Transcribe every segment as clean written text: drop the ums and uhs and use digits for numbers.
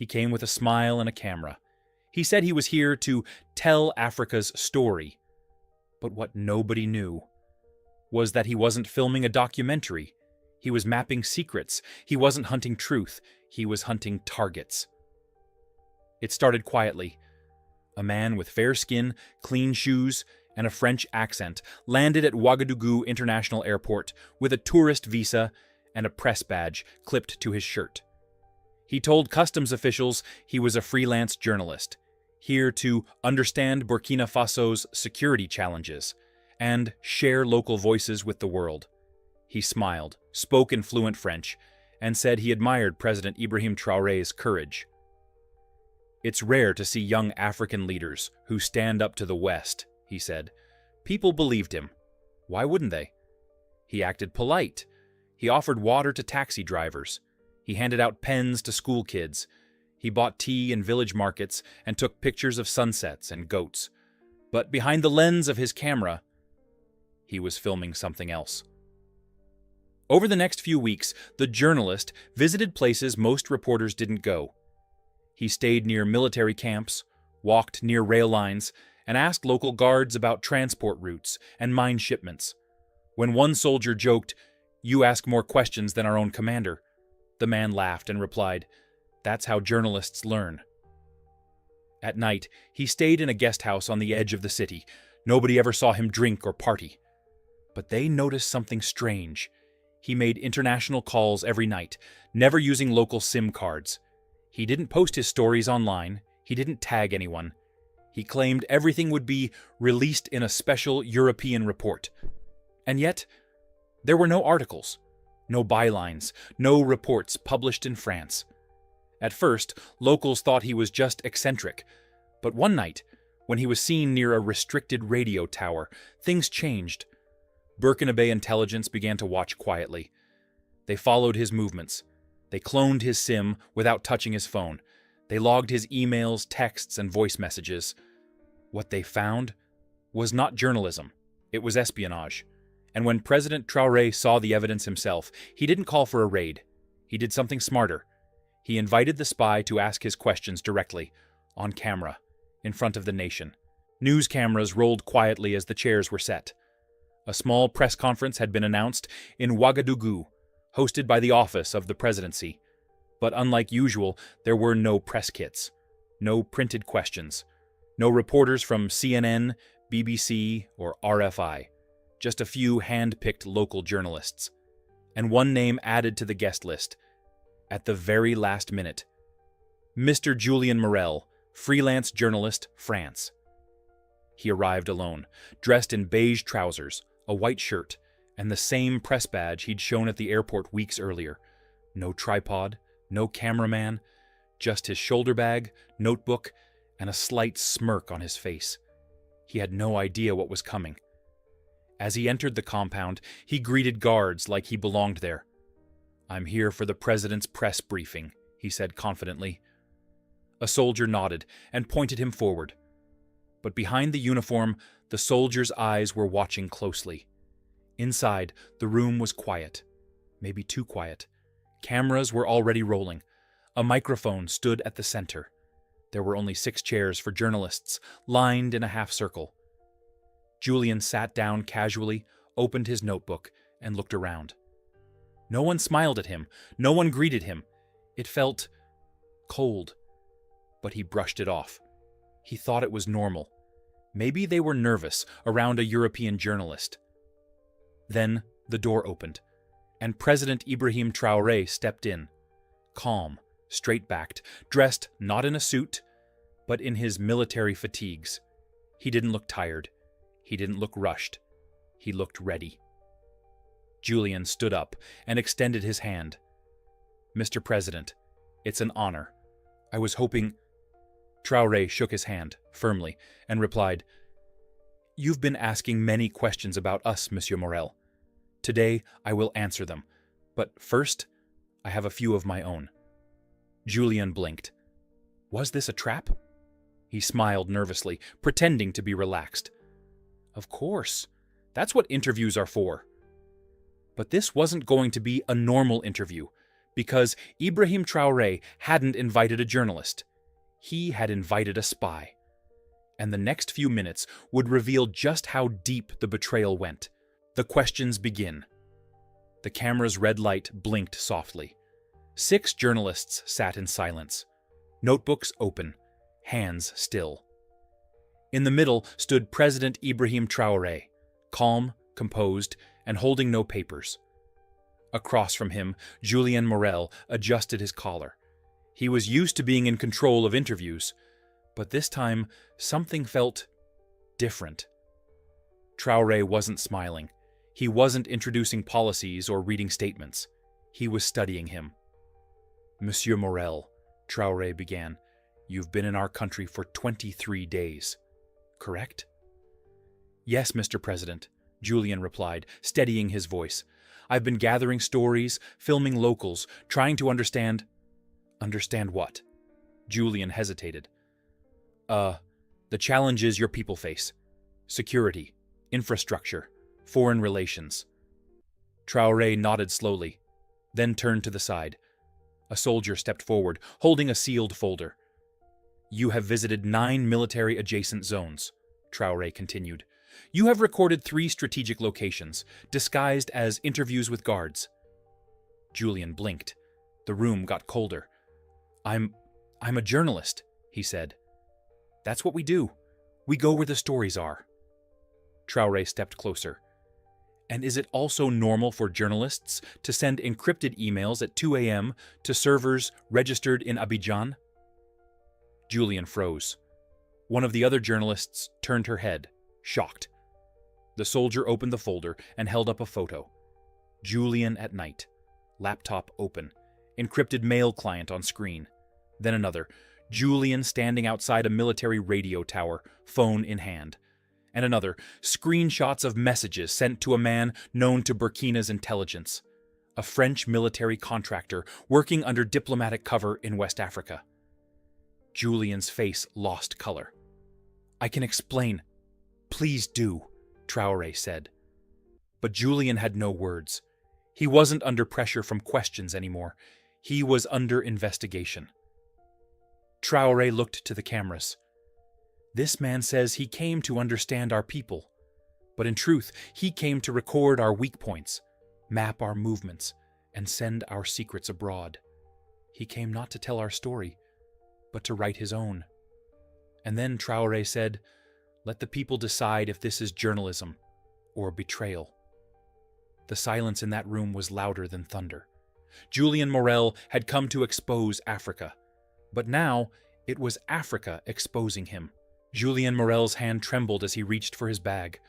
He came with a smile and a camera. He said he was here to tell Africa's story. But what nobody knew was that he wasn't filming a documentary. He was mapping secrets. He wasn't hunting truth. He was hunting targets. It started quietly. A man with fair skin, clean shoes, and a French accent landed at Ouagadougou International Airport with a tourist visa and a press badge clipped to his shirt. He told customs officials he was a freelance journalist, here to understand Burkina Faso's security challenges and share local voices with the world. He smiled, spoke in fluent French, and said he admired President Ibrahim Traore's courage. "It's rare to see young African leaders who stand up to the West," he said. People believed him. Why wouldn't they? He acted polite. He offered water to taxi drivers. He handed out pens to school kids. He bought tea in village markets and took pictures of sunsets and goats. But behind the lens of his camera, he was filming something else. Over the next few weeks, the journalist visited places most reporters didn't go. He stayed near military camps, walked near rail lines, and asked local guards about transport routes and mine shipments. When one soldier joked, "You ask more questions than our own commander," the man laughed and replied, "That's how journalists learn." At night, he stayed in a guest house on the edge of the city. Nobody ever saw him drink or party. But they noticed something strange. He made international calls every night, never using local SIM cards. He didn't post his stories online. He didn't tag anyone. He claimed everything would be released in a special European report. And yet, there were no articles, no bylines, no reports published in France. At first, locals thought he was just eccentric. But one night, when he was seen near a restricted radio tower, things changed. Burkinabe intelligence began to watch quietly. They followed his movements. They cloned his SIM without touching his phone. They logged his emails, texts, and voice messages. What they found was not journalism. It was espionage. And when President Traore saw the evidence himself, he didn't call for a raid. He did something smarter. He invited the spy to ask his questions directly, on camera, in front of the nation. News cameras rolled quietly as the chairs were set. A small press conference had been announced in Ouagadougou, hosted by the Office of the Presidency. But unlike usual, there were no press kits, no printed questions, no reporters from CNN, BBC, or RFI, just a few hand-picked local journalists. And one name added to the guest list, at the very last minute. Mr. Julien Morel, freelance journalist, France. He arrived alone, dressed in beige trousers, a white shirt, and the same press badge he'd shown at the airport weeks earlier. No tripod, no cameraman, just his shoulder bag, notebook, and a slight smirk on his face. He had no idea what was coming. As he entered the compound, he greeted guards like he belonged there. "I'm here for the president's press briefing," he said confidently. A soldier nodded and pointed him forward. But behind the uniform, the soldier's eyes were watching closely. Inside, the room was quiet, maybe too quiet. Cameras were already rolling. A microphone stood at the center. There were only 6 chairs for journalists, lined in a half circle. Julien sat down casually, opened his notebook, and looked around. No one smiled at him. No one greeted him. It felt cold. But he brushed it off. He thought it was normal. Maybe they were nervous around a European journalist. Then the door opened, and President Ibrahim Traore stepped in, calm, straight-backed, dressed not in a suit, but in his military fatigues. He didn't look tired. He didn't look rushed. He looked ready. Julien stood up and extended his hand. "Mr. President, it's an honor. I was hoping—" Traore shook his hand, firmly, and replied, "You've been asking many questions about us, Monsieur Morel. Today, I will answer them. But first, I have a few of my own." Julien blinked. Was this a trap? He smiled nervously, pretending to be relaxed. Of course. That's what interviews are for. But this wasn't going to be a normal interview. Because Ibrahim Traore hadn't invited a journalist. He had invited a spy. And the next few minutes would reveal just how deep the betrayal went. The questions begin. The camera's red light blinked softly. 6 journalists sat in silence, notebooks open, hands still. In the middle stood President Ibrahim Traore, calm, composed, and holding no papers. Across from him, Julien Morel adjusted his collar. He was used to being in control of interviews, but this time something felt different. Traore wasn't smiling. He wasn't introducing policies or reading statements. He was studying him. "Monsieur Morel," Traore began, "you've been in our country for 23 days, correct?" "Yes, Mr. President," Julien replied, steadying his voice. "I've been gathering stories, filming locals, trying to understand—" "Understand what?" Julien hesitated. The challenges your people face. Security, infrastructure, foreign relations." Traore nodded slowly, then turned to the side. A soldier stepped forward, holding a sealed folder. "You have visited 9 military-adjacent zones," Traore continued. "You have recorded 3 strategic locations, disguised as interviews with guards." Julien blinked. The room got colder. I'm a journalist," he said. "That's what we do. We go where the stories are." Traore stepped closer. "And is it also normal for journalists to send encrypted emails at 2 a.m. to servers registered in Abidjan?" Julien froze. One of the other journalists turned her head, shocked. The soldier opened the folder and held up a photo. Julien at night, laptop open, encrypted mail client on screen. Then another, Julien standing outside a military radio tower, phone in hand. And another, screenshots of messages sent to a man known to Burkina's intelligence, a French military contractor working under diplomatic cover in West Africa. Julien's face lost color. "I can explain. Please do," Traore said. But Julien had no words. He wasn't under pressure from questions anymore. He was under investigation. Traore looked to the cameras. "This man says he came to understand our people. But in truth, he came to record our weak points, map our movements, and send our secrets abroad. He came not to tell our story, but to write his own." And then Traore said, "Let the people decide if this is journalism or betrayal." The silence in that room was louder than thunder. Julien Morel had come to expose Africa. But now, it was Africa exposing him. Julien Morel's hand trembled as he reached for his bag.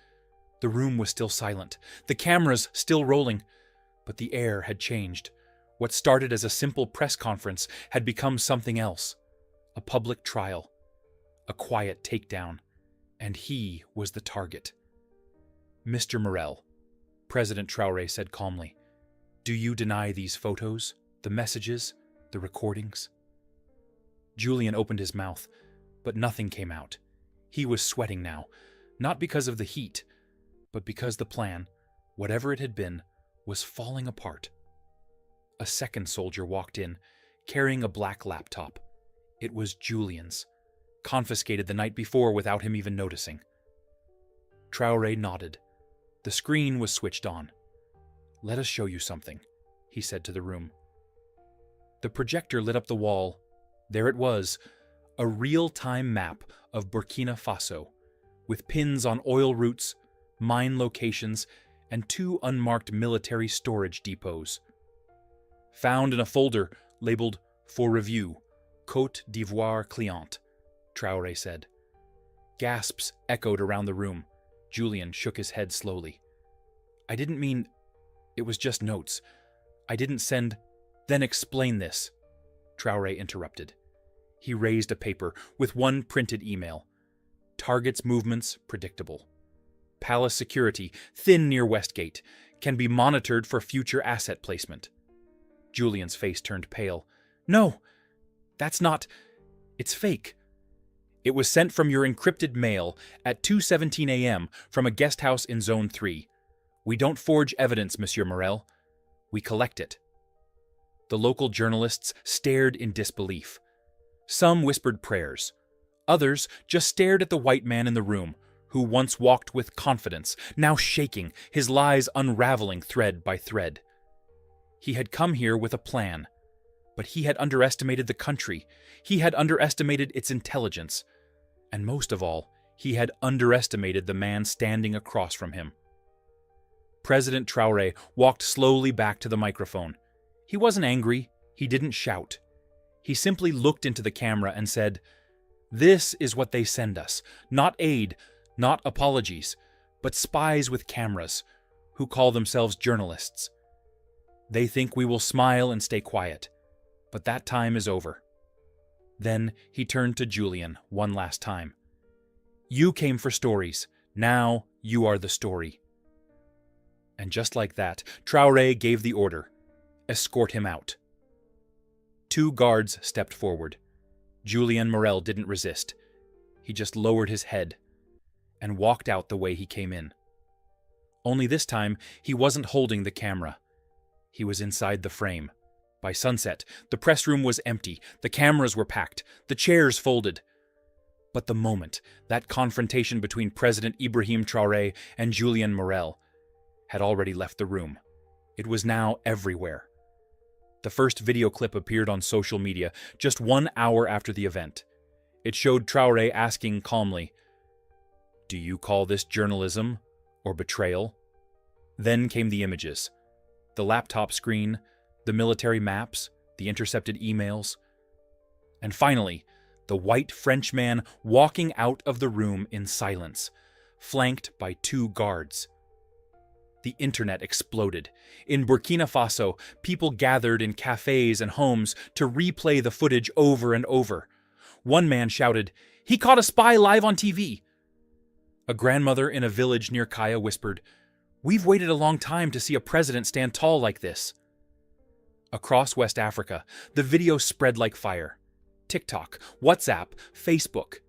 The room was still silent, the cameras still rolling, but the air had changed. What started as a simple press conference had become something else. A public trial. A quiet takedown. And he was the target. "Mr. Morel," President Traore said calmly, "do you deny these photos, the messages, the recordings?" Julien opened his mouth, but nothing came out. He was sweating now, not because of the heat, but because the plan, whatever it had been, was falling apart. A second soldier walked in, carrying a black laptop. It was Julien's, confiscated the night before without him even noticing. Traore nodded. The screen was switched on. "Let us show you something," he said to the room. The projector lit up the wall. There it was, a real-time map of Burkina Faso, with pins on oil routes, mine locations, and 2 unmarked military storage depots. "Found in a folder labeled For Review, Côte d'Ivoire Client," Traore said. Gasps echoed around the room. Julien shook his head slowly. "I didn't mean... It was just notes. I didn't send... Then explain this," Traore interrupted. He raised a paper with one printed email. "Target's movements predictable. Palace security, thin near Westgate, can be monitored for future asset placement." Julien's face turned pale. "No, that's not... It's fake. It was sent from your encrypted mail at 2:17 a.m. from a guest house in Zone 3. We don't forge evidence, Monsieur Morel. We collect it." The local journalists stared in disbelief. Some whispered prayers. Others just stared at the white man in the room, who once walked with confidence, now shaking, his lies unraveling thread by thread. He had come here with a plan, but he had underestimated the country. He had underestimated its intelligence. And most of all, he had underestimated the man standing across from him. President Traore walked slowly back to the microphone. He wasn't angry. He didn't shout. He simply looked into the camera and said, "This is what they send us. Not aid, not apologies, but spies with cameras, who call themselves journalists. They think we will smile and stay quiet, but that time is over." Then he turned to Julian one last time. "You came for stories. Now you are the story." And just like that, Traore gave the order, "Escort him out." 2 guards stepped forward. Julian Morel didn't resist. He just lowered his head and walked out the way he came in. Only this time, he wasn't holding the camera. He was inside the frame. By sunset, the press room was empty, the cameras were packed, the chairs folded. But the moment that confrontation between President Ibrahim Traore and Julian Morel had already left the room. It was now everywhere. The first video clip appeared on social media just 1 hour after the event. It showed Traore asking calmly, "Do you call this journalism or betrayal?" Then came the images. The laptop screen, the military maps, the intercepted emails. And finally, the white Frenchman walking out of the room in silence, flanked by 2 guards. The internet exploded. In Burkina Faso, people gathered in cafes and homes to replay the footage over and over. One man shouted, "He caught a spy live on TV." A grandmother in a village near Kaya whispered, "We've waited a long time to see a president stand tall like this." Across West Africa, the video spread like fire. TikTok, WhatsApp, Facebook.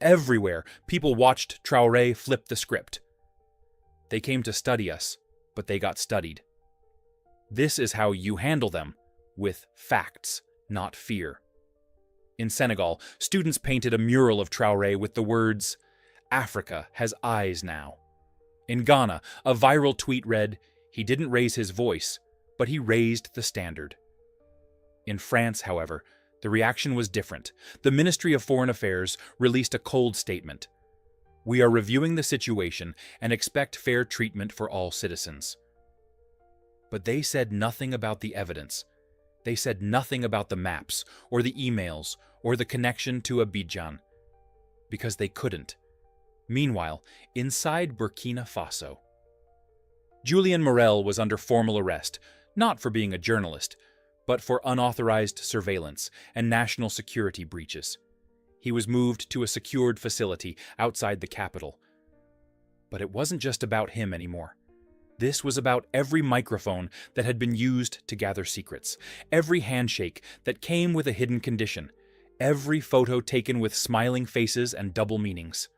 Everywhere, people watched Traore flip the script. They came to study us, but they got studied. This is how you handle them, with facts, not fear. In Senegal, students painted a mural of Traore with the words, "Africa has eyes now." In Ghana, a viral tweet read, "He didn't raise his voice, but he raised the standard." In France, however, the reaction was different. The Ministry of Foreign Affairs released a cold statement. "We are reviewing the situation and expect fair treatment for all citizens." But they said nothing about the evidence. They said nothing about the maps, or the emails, or the connection to Abidjan. Because they couldn't. Meanwhile, inside Burkina Faso, Julian Morel was under formal arrest, not for being a journalist, but for unauthorized surveillance and national security breaches. He was moved to a secured facility outside the capital. But it wasn't just about him anymore. This was about every microphone that had been used to gather secrets, every handshake that came with a hidden condition, every photo taken with smiling faces and double meanings.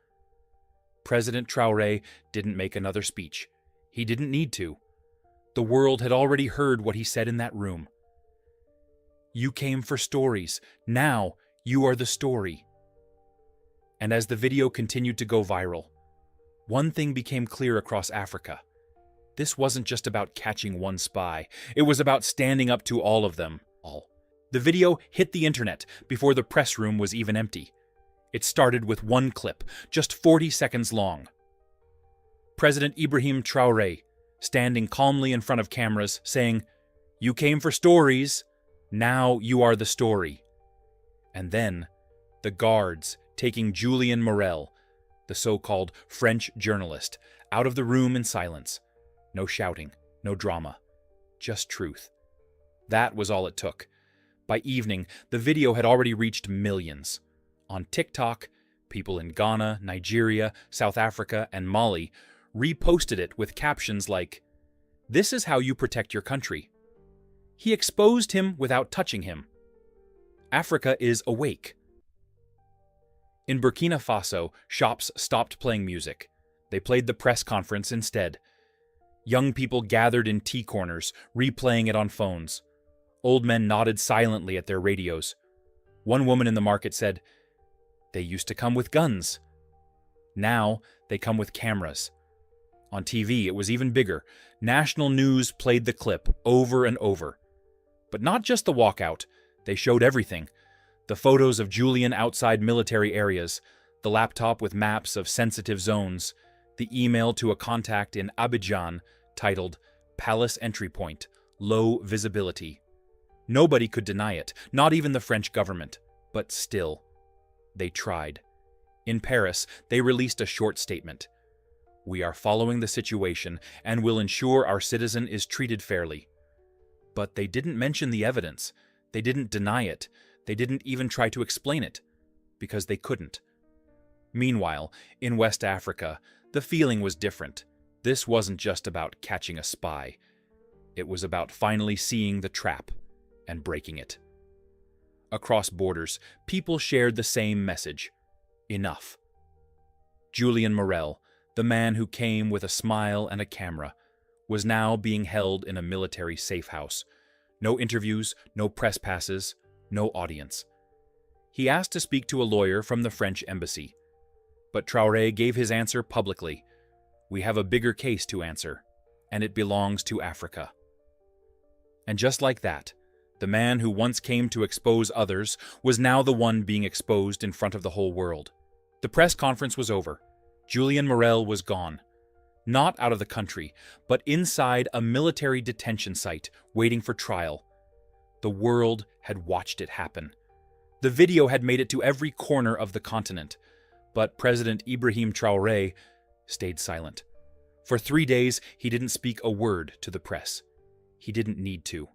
President Traore didn't make another speech. He didn't need to. The world had already heard what he said in that room. "You came for stories. Now you are the story." And as the video continued to go viral, one thing became clear across Africa. This wasn't just about catching one spy. It was about standing up to all of them. The video hit the internet before the press room was even empty. It started with one clip, just 40 seconds long. President Ibrahim Traore, standing calmly in front of cameras, saying, "You came for stories. Now you are the story." And then, the guards taking Julian Morel, the so-called French journalist, out of the room in silence. No shouting, no drama, just truth. That was all it took. By evening, the video had already reached millions. On TikTok, people in Ghana, Nigeria, South Africa, and Mali reposted it with captions like, "This is how you protect your country." He exposed him without touching him. Africa is awake. In Burkina Faso, shops stopped playing music. They played the press conference instead. Young people gathered in tea corners, replaying it on phones. Old men nodded silently at their radios. One woman in the market said, "They used to come with guns. Now they come with cameras." On TV, it was even bigger. National news played the clip over and over. But not just the walkout. They showed everything. The photos of Julian outside military areas, the laptop with maps of sensitive zones, the email to a contact in Abidjan titled "Palace Entry Point, Low Visibility." Nobody could deny it, not even the French government. But still, they tried. In Paris, they released a short statement. "We are following the situation and will ensure our citizen is treated fairly." But they didn't mention the evidence. They didn't deny it. They didn't even try to explain it, because they couldn't. Meanwhile, in West Africa, the feeling was different. This wasn't just about catching a spy. It was about finally seeing the trap and breaking it. Across borders, people shared the same message. Enough. Julian Morel, the man who came with a smile and a camera, was now being held in a military safe house. No interviews, no press passes, no audience. He asked to speak to a lawyer from the French embassy. But Traore gave his answer publicly. "We have a bigger case to answer, and it belongs to Africa." And just like that, the man who once came to expose others was now the one being exposed in front of the whole world. The press conference was over. Julian Morel was gone. Not out of the country, but inside a military detention site, waiting for trial. The world had watched it happen. The video had made it to every corner of the continent, but President Ibrahim Traore stayed silent. For 3 days, he didn't speak a word to the press. He didn't need to,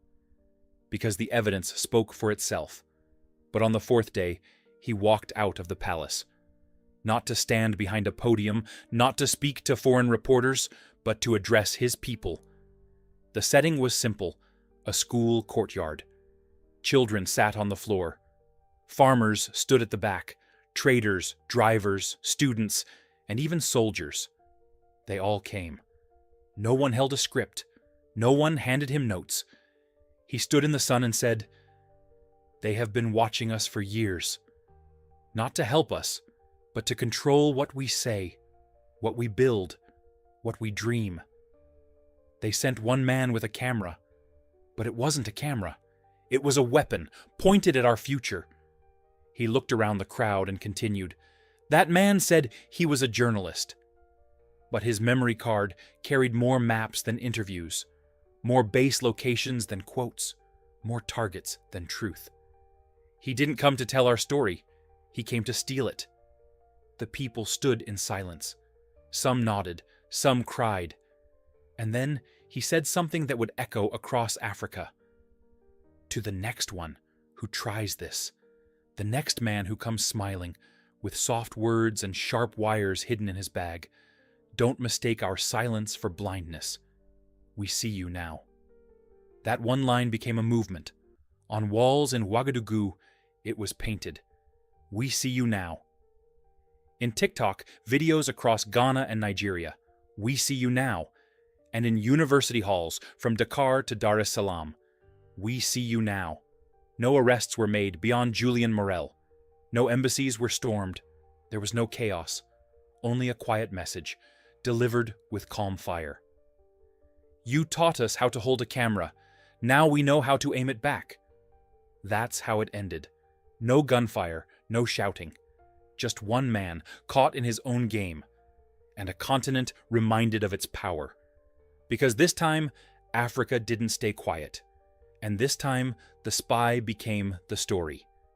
because the evidence spoke for itself. But on the 4th day, he walked out of the palace. Not to stand behind a podium, not to speak to foreign reporters, but to address his people. The setting was simple, a school courtyard. Children sat on the floor. Farmers stood at the back, traders, drivers, students, and even soldiers. They all came. No one held a script. No one handed him notes. He stood in the sun and said, "They have been watching us for years. Not to help us, but to control what we say, what we build, what we dream. They sent one man with a camera, but it wasn't a camera. It was a weapon pointed at our future." He looked around the crowd and continued, "That man said he was a journalist. But his memory card carried more maps than interviews, more base locations than quotes, more targets than truth. He didn't come to tell our story. He came to steal it." The people stood in silence. Some nodded, some cried. And then he said something that would echo across Africa. "To the next one who tries this, the next man who comes smiling, with soft words and sharp wires hidden in his bag, don't mistake our silence for blindness. We see you now." That one line became a movement. On walls in Ouagadougou, it was painted, "We see you now." In TikTok, videos across Ghana and Nigeria, "We see you now." And in university halls from Dakar to Dar es Salaam, "We see you now." No arrests were made beyond Julian Morel. No embassies were stormed. There was no chaos. Only a quiet message, delivered with calm fire. "You taught us how to hold a camera. Now we know how to aim it back." That's how it ended. No gunfire, no shouting. Just one man caught in his own game, and a continent reminded of its power. Because this time, Africa didn't stay quiet. And this time, the spy became the story.